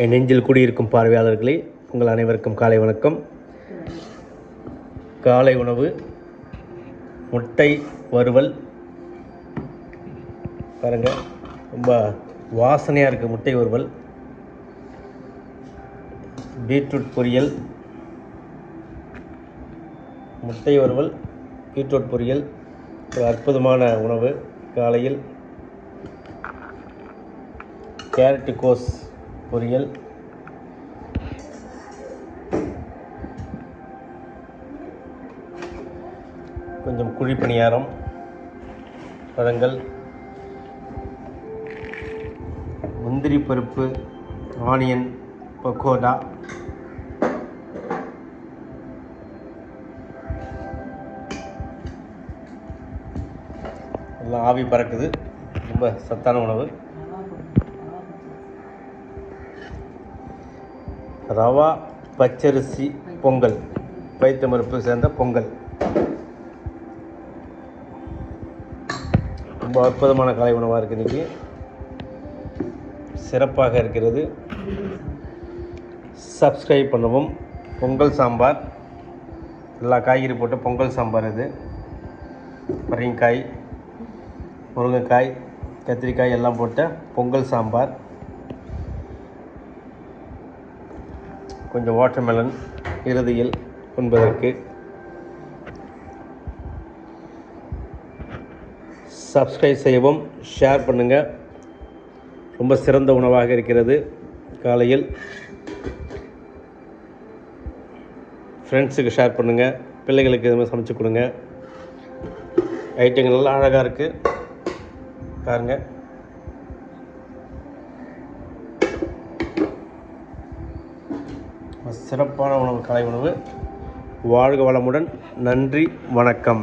என் நெஞ்சில் கூடியிருக்கும் பார்வையாளர்களே, உங்கள் அனைவருக்கும் காலை வணக்கம். காலை உணவு முட்டை வறுவல். பாருங்கள், ரொம்ப வாசனையாக இருக்குது. முட்டை வறுவல், பீட்ரூட் பொரியல், முட்டை வறுவல், பீட்ரூட் பொரியல். ஒரு அற்புதமான உணவு. காலையில் கேரட்டு கோஸ் பொரியல், கொஞ்சம் குழி பணியாரம், பழங்கள், முந்திரி பருப்பு ஆனியன் பக்கோடா, எல்லாம் ஆவி பறக்குது. ரொம்ப சத்தான உணவு. ரவா பச்சரிசி பொங்கல், பைத்தம்பருப்பு சேர்ந்த பொங்கல். ரொம்ப அற்புதமான காலை உணவாக இருக்குது. இன்றைக்கி சிறப்பாக இருக்கிறது. சப்ஸ்கிரைப் பண்ணவும். பொங்கல் சாம்பார், எல்லா காய்கறி போட்டு பொங்கல் சாம்பார். இது பரங்கிக்காய், முருங்கைக்காய், கத்திரிக்காய் எல்லாம் போட்ட பொங்கல் சாம்பார். கொஞ்சம் வாட்டர்மெலன் இறுதியில் உண்பதற்கு. சப்ஸ்கிரைப் செய்யவும், ஷேர் பண்ணுங்கள். ரொம்ப சிறந்த உணவாக இருக்கிறது. காலையில் ஃப்ரெண்ட்ஸுக்கு ஷேர் பண்ணுங்கள். பிள்ளைகளுக்கு இது மாதிரி சமைச்சு கொடுங்க. ஐட்டங்கள் நல்லா அழகாக இருக்குது பாருங்கள். சிறப்பான உணவு, காலை உணவு. வாழ்க வளமுடன். நன்றி, வணக்கம்.